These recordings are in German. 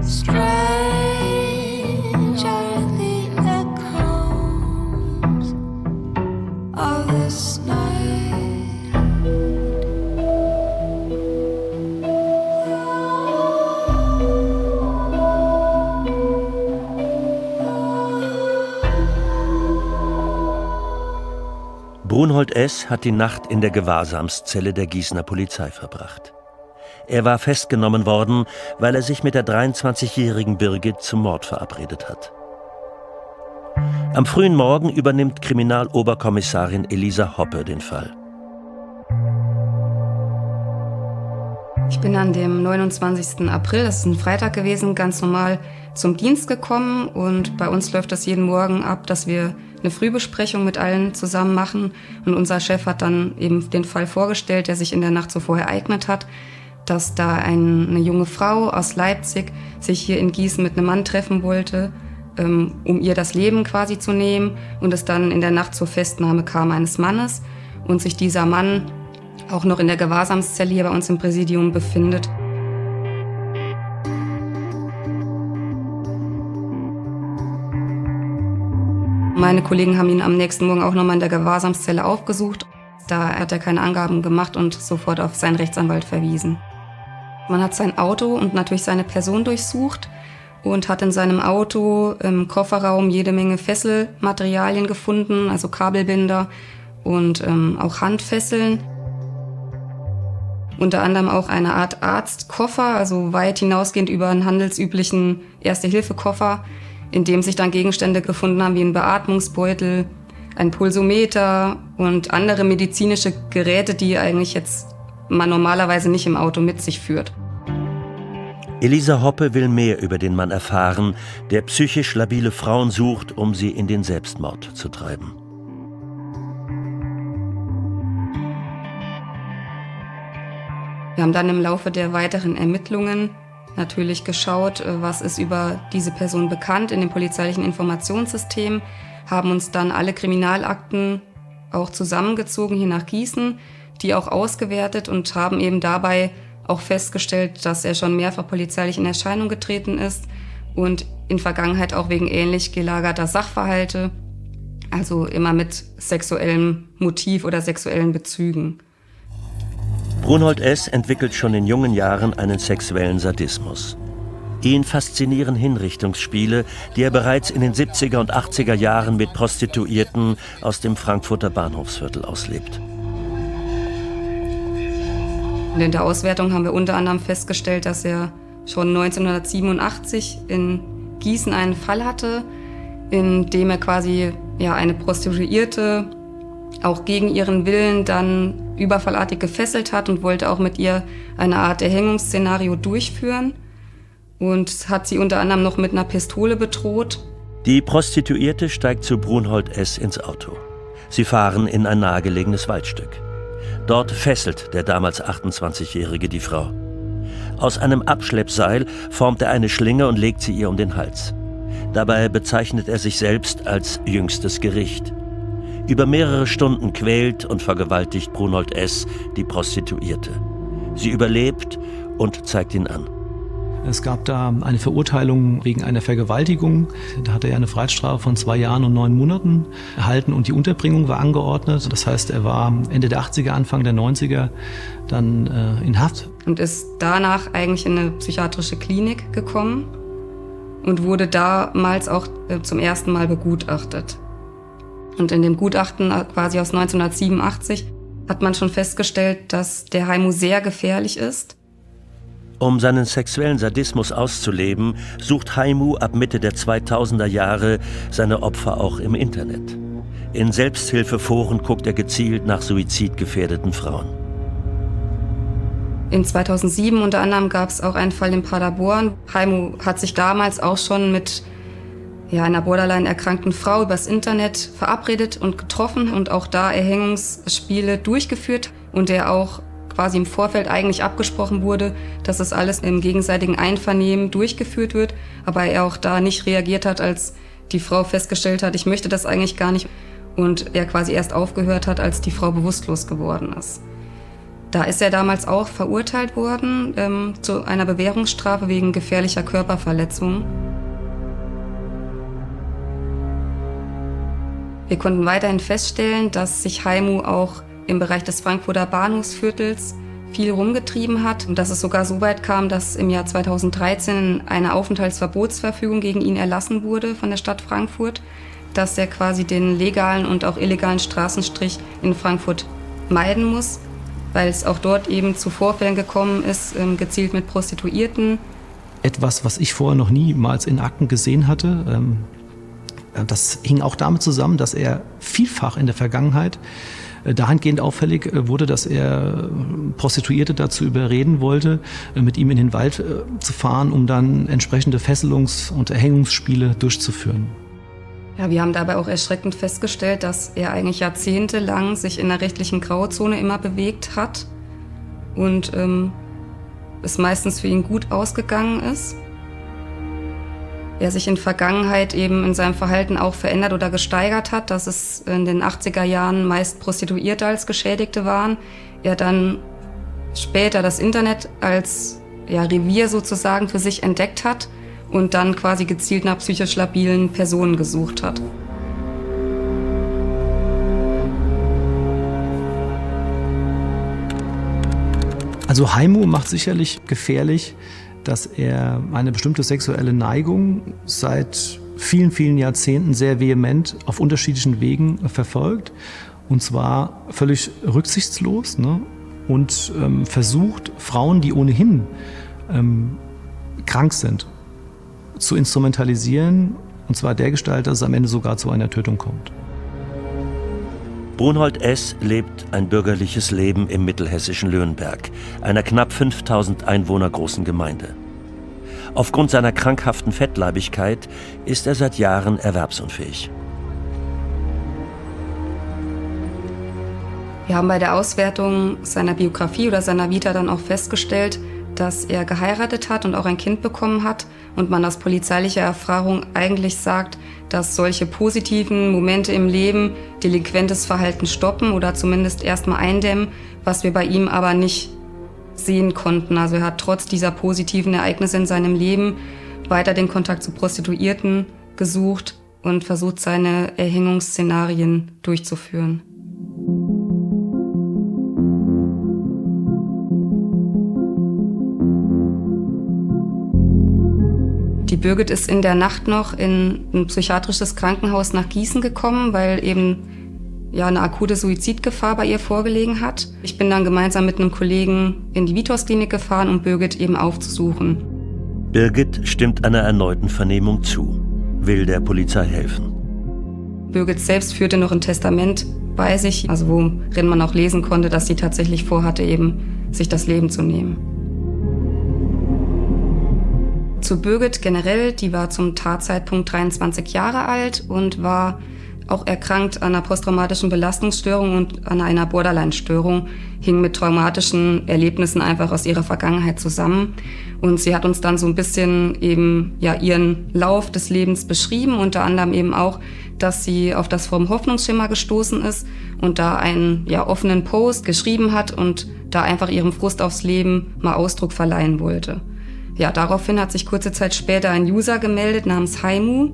Strange are the echoes of this night. Brunhold S. hat die Nacht in der Gewahrsamszelle der Gießener Polizei verbracht. Er war festgenommen worden, weil er sich mit der 23-jährigen Birgit zum Mord verabredet hat. Am frühen Morgen übernimmt Kriminaloberkommissarin Elisa Hoppe den Fall. Ich bin an dem 29. April, das ist ein Freitag gewesen, ganz normal zum Dienst gekommen. Und bei uns läuft das jeden Morgen ab, dass wir eine Frühbesprechung mit allen zusammen machen. Und unser Chef hat dann eben den Fall vorgestellt, der sich in der Nacht zuvor ereignet hat, dass da eine junge Frau aus Leipzig sich hier in Gießen mit einem Mann treffen wollte, um ihr das Leben quasi zu nehmen. Und es dann in der Nacht zur Festnahme kam eines Mannes und sich dieser Mann auch noch in der Gewahrsamszelle hier bei uns im Präsidium befindet. Meine Kollegen haben ihn am nächsten Morgen auch nochmal in der Gewahrsamszelle aufgesucht. Da hat er keine Angaben gemacht und sofort auf seinen Rechtsanwalt verwiesen. Man hat sein Auto und natürlich seine Person durchsucht und hat in seinem Auto im Kofferraum jede Menge Fesselmaterialien gefunden, also Kabelbinder und auch Handfesseln. Unter anderem auch eine Art Arztkoffer, also weit hinausgehend über einen handelsüblichen Erste-Hilfe-Koffer, in dem sich dann Gegenstände gefunden haben wie ein Beatmungsbeutel, ein Pulsometer und andere medizinische Geräte, die eigentlich jetzt man normalerweise nicht im Auto mit sich führt. Elisa Hoppe will mehr über den Mann erfahren, der psychisch labile Frauen sucht, um sie in den Selbstmord zu treiben. Wir haben dann im Laufe der weiteren Ermittlungen natürlich geschaut, was ist über diese Person bekannt in dem polizeilichen Informationssystem, haben uns dann alle Kriminalakten auch zusammengezogen hier nach Gießen, die auch ausgewertet und haben eben dabei auch festgestellt, dass er schon mehrfach polizeilich in Erscheinung getreten ist und in Vergangenheit auch wegen ähnlich gelagerter Sachverhalte, also immer mit sexuellem Motiv oder sexuellen Bezügen. Brunhold S. entwickelt schon in jungen Jahren einen sexuellen Sadismus. Ihn faszinieren Hinrichtungsspiele, die er bereits in den 70er und 80er Jahren mit Prostituierten aus dem Frankfurter Bahnhofsviertel auslebt. In der Auswertung haben wir unter anderem festgestellt, dass er schon 1987 in Gießen einen Fall hatte, in dem er quasi eine Prostituierte auch gegen ihren Willen dann überfallartig gefesselt hat und wollte auch mit ihr eine Art Erhängungsszenario durchführen und hat sie unter anderem noch mit einer Pistole bedroht. Die Prostituierte steigt zu Brunhold S. ins Auto. Sie fahren in ein nahegelegenes Waldstück. Dort fesselt der damals 28-Jährige die Frau. Aus einem Abschleppseil formt er eine Schlinge und legt sie ihr um den Hals. Dabei bezeichnet er sich selbst als jüngstes Gericht. Über mehrere Stunden quält und vergewaltigt Brunhold S. die Prostituierte. Sie überlebt und zeigt ihn an. Es gab da eine Verurteilung wegen einer Vergewaltigung. Da hatte er eine Freiheitsstrafe von 2 Jahren und 9 Monaten erhalten und die Unterbringung war angeordnet. Das heißt, er war Ende der 80er, Anfang der 90er dann in Haft. Und ist danach eigentlich in eine psychiatrische Klinik gekommen und wurde damals auch zum ersten Mal begutachtet. Und in dem Gutachten quasi aus 1987 hat man schon festgestellt, dass der Haimu sehr gefährlich ist. Um seinen sexuellen Sadismus auszuleben, sucht Haimu ab Mitte der 2000er Jahre seine Opfer auch im Internet. In Selbsthilfeforen guckt er gezielt nach suizidgefährdeten Frauen. In 2007 unter anderem gab es auch einen Fall in Paderborn. Haimu hat sich damals auch schon mit einer borderline erkrankten Frau übers Internet verabredet und getroffen und auch da Erhängungsspiele durchgeführt und der auch quasi im Vorfeld eigentlich abgesprochen wurde, dass das alles im gegenseitigen Einvernehmen durchgeführt wird, aber er auch da nicht reagiert hat, als die Frau festgestellt hat, ich möchte das eigentlich gar nicht und er quasi erst aufgehört hat, als die Frau bewusstlos geworden ist. Da ist er damals auch verurteilt worden zu einer Bewährungsstrafe wegen gefährlicher Körperverletzung. Wir konnten weiterhin feststellen, dass sich Haimu auch im Bereich des Frankfurter Bahnhofsviertels viel rumgetrieben hat und dass es sogar so weit kam, dass im Jahr 2013 eine Aufenthaltsverbotsverfügung gegen ihn erlassen wurde von der Stadt Frankfurt, dass er quasi den legalen und auch illegalen Straßenstrich in Frankfurt meiden muss, weil es auch dort eben zu Vorfällen gekommen ist, gezielt mit Prostituierten. Etwas, was ich vorher noch niemals in Akten gesehen hatte. Das hing auch damit zusammen, dass er vielfach in der Vergangenheit dahingehend auffällig wurde, dass er Prostituierte dazu überreden wollte, mit ihm in den Wald zu fahren, um dann entsprechende Fesselungs- und Erhängungsspiele durchzuführen. Ja, wir haben dabei auch erschreckend festgestellt, dass er eigentlich jahrzehntelang sich in der rechtlichen Grauzone immer bewegt hat und es meistens für ihn gut ausgegangen ist. Er sich in Vergangenheit eben in seinem Verhalten auch verändert oder gesteigert hat, dass es in den 80er Jahren meist Prostituierte als Geschädigte waren. Er dann später das Internet als Revier sozusagen für sich entdeckt hat und dann quasi gezielt nach psychisch labilen Personen gesucht hat. Also Haimu macht sicherlich gefährlich, dass er eine bestimmte sexuelle Neigung seit vielen, vielen Jahrzehnten sehr vehement auf unterschiedlichen Wegen verfolgt. Und zwar völlig rücksichtslos, ne? Und versucht, Frauen, die ohnehin krank sind, zu instrumentalisieren. Und zwar dergestalt, dass es am Ende sogar zu einer Tötung kommt. Brunhold S. lebt ein bürgerliches Leben im mittelhessischen Löhnberg, einer knapp 5000 Einwohner großen Gemeinde. Aufgrund seiner krankhaften Fettleibigkeit ist er seit Jahren erwerbsunfähig. Wir haben bei der Auswertung seiner Biografie oder seiner Vita dann auch festgestellt, dass er geheiratet hat und auch ein Kind bekommen hat und man aus polizeilicher Erfahrung eigentlich sagt, dass solche positiven Momente im Leben delinquentes Verhalten stoppen oder zumindest erstmal eindämmen, was wir bei ihm aber nicht sehen konnten. Also er hat trotz dieser positiven Ereignisse in seinem Leben weiter den Kontakt zu Prostituierten gesucht und versucht, seine Erhängungsszenarien durchzuführen. Die Birgit ist in der Nacht noch in ein psychiatrisches Krankenhaus nach Gießen gekommen, weil eben eine akute Suizidgefahr bei ihr vorgelegen hat. Ich bin dann gemeinsam mit einem Kollegen in die Vitos-Klinik gefahren, um Birgit eben aufzusuchen. Birgit stimmt einer erneuten Vernehmung zu, will der Polizei helfen. Birgit selbst führte noch ein Testament bei sich, also worin man auch lesen konnte, dass sie tatsächlich vorhatte, eben sich das Leben zu nehmen. Zu Birgit generell, die war zum Tatzeitpunkt 23 Jahre alt und war auch erkrankt an einer posttraumatischen Belastungsstörung und an einer Borderline-Störung, hing mit traumatischen Erlebnissen einfach aus ihrer Vergangenheit zusammen. Und sie hat uns dann so ein bisschen eben ihren Lauf des Lebens beschrieben, unter anderem eben auch, dass sie auf das Forum Hoffnungsschimmer gestoßen ist und da einen offenen Post geschrieben hat und da einfach ihrem Frust aufs Leben mal Ausdruck verleihen wollte. Ja, daraufhin hat sich kurze Zeit später ein User gemeldet namens Haimu,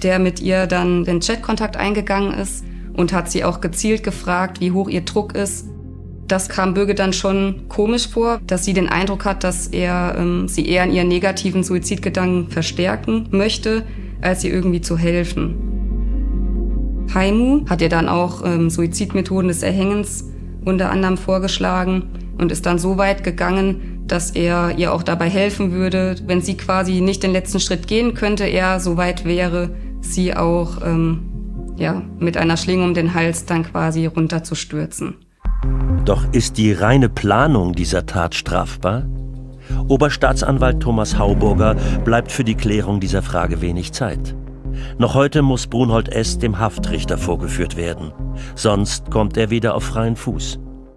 der mit ihr dann den Chatkontakt eingegangen ist und hat sie auch gezielt gefragt, wie hoch ihr Druck ist. Das kam Birgit dann schon komisch vor, dass sie den Eindruck hat, dass er sie eher in ihren negativen Suizidgedanken verstärken möchte, als ihr irgendwie zu helfen. Haimu hat ihr dann auch Suizidmethoden des Erhängens unter anderem vorgeschlagen und ist dann so weit gegangen, dass er ihr auch dabei helfen würde, wenn sie quasi nicht den letzten Schritt gehen könnte, er so weit wäre, sie auch mit einer Schlinge um den Hals dann quasi runterzustürzen. Doch ist die reine Planung dieser Tat strafbar? Oberstaatsanwalt Thomas Hauburger bleibt für die Klärung dieser Frage wenig Zeit. Noch heute muss Brunhold S. dem Haftrichter vorgeführt werden. Sonst kommt er wieder auf freien Fuß.